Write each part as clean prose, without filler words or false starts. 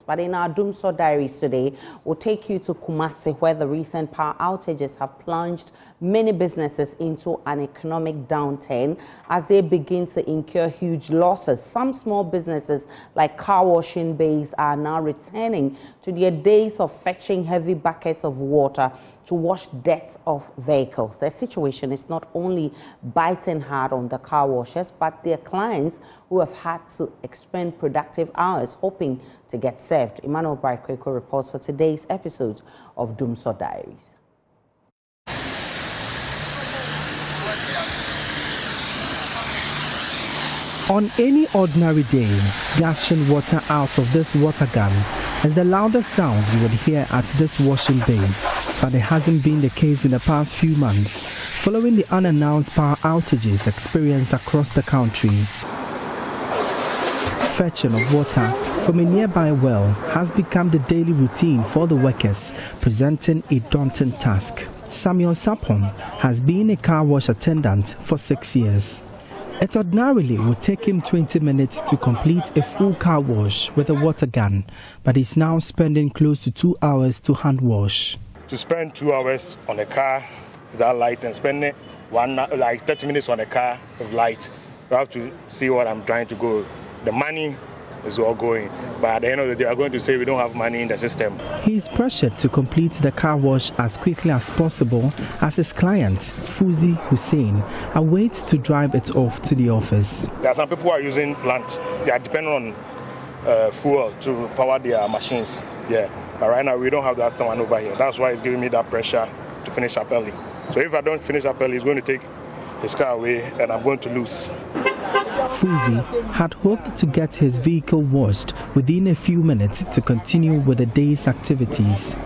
But in our Dumsor Diaries today, we'll take you to Kumasi, where the recent power outages have plunged many businesses into an economic downturn as they begin to incur huge losses. Some small businesses like car washing bays are now returning to their days of fetching heavy buckets of water to wash dirt off vehicles. The situation is not only biting hard on the car washers, but their clients who have had to expend productive hours hoping to get served. Emmanuel Bright-Kweko reports for today's episode of Dumsor Diaries. On any ordinary day, gushing water out of this water gun is the loudest sound you would hear at this washing bay. But it hasn't been the case in the past few months, following the unannounced power outages experienced across the country. Fetching of water from a nearby well has become the daily routine for the workers, presenting a daunting task. Samuel Sapon has been a car wash attendant for 6 years. It ordinarily would take him 20 minutes to complete a full car wash with a water gun, but he's now spending close to 2 hours to hand wash. To spend 2 hours on a car without light and spend 30 minutes on a car with light, you have to see what I'm trying to go. The money is all going, but at the end of the day, I'm going to say we don't have money in the system. He's pressured to complete the car wash as quickly as possible as his client, Fuzi Hussein, awaits to drive it off to the office. There are some people who are using plant. They are dependent on fuel to power their machines. Yeah, but right now we don't have that one over here. That's why it's giving me that pressure to finish up early. So if I don't finish up early, he's going to take his car away and I'm going to lose. Fuzi had hoped to get his vehicle washed within a few minutes to continue with the day's activities,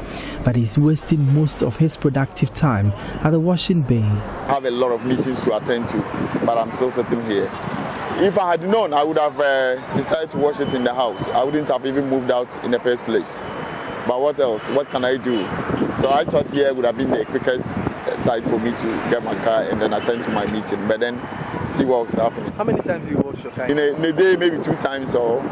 but he's wasting most of his productive time at the washing bay. I have a lot of meetings to attend to, but I'm still sitting here. If I had known, I would have decided to wash it in the house. I wouldn't have even moved out in the first place. But what else? What can I do? So I thought here would have been the quickest side for me to get my car and then attend to my meeting, but then see what's happening. How many times do you wash your car? In a day, maybe 2 times, or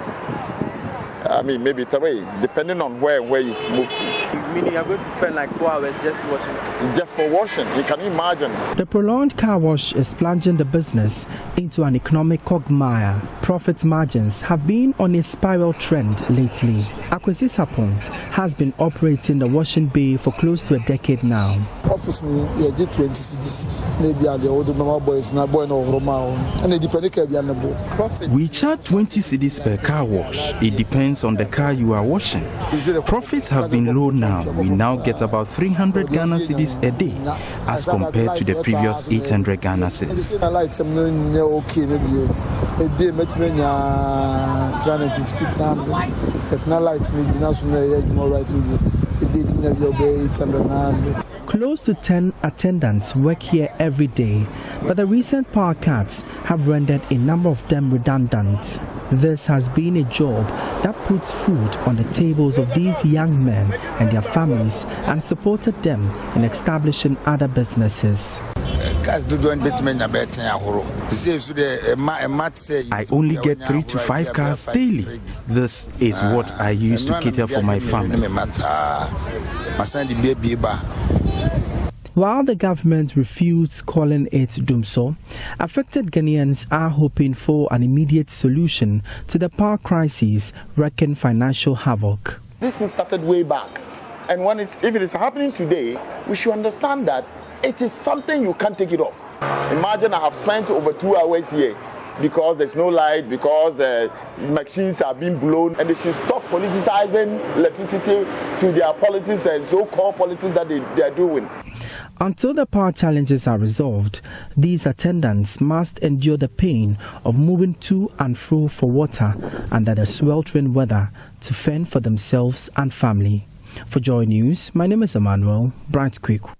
maybe 3, depending on where you move to. Meaning you're going to spend like 4 hours just washing? Just for washing, you can imagine. The prolonged car wash is plunging the business into an economic quagmire. Profit margins have been on a spiral trend lately. Akwesi Sapon has been operating the washing bay for close to a decade now. Office ni 20 cedis, maybe the older normal boys na boy no Roma, and it depends on We charge 20 cedis per car wash. It depends on the car you are washing. Profits have been low now. We now get about 300 Ghana cedis a day as compared to the previous 800 Ghana cedis. Close to 10 attendants work here every day, but the recent power cuts have rendered a number of them redundant. This has been a job that puts food on the tables of these young men and their families and supported them in establishing other businesses. I only get 3 to 5 cars daily. This is what I use to cater for my family. While the government refused calling it Dumsor, affected Ghanaians are hoping for an immediate solution to the power crisis wreaking financial havoc. This thing started way back, and if it is happening today, we should understand that it is something you can't take it off. Imagine I have spent over 2 hours here because there's no light, because machines are being blown, and they should stop politicizing electricity to their politics and so-called politics that they are doing. Until the power challenges are resolved, these attendants must endure the pain of moving to and fro for water under the sweltering weather to fend for themselves and family. For Joy News, my name is Emmanuel Bright-Kweko.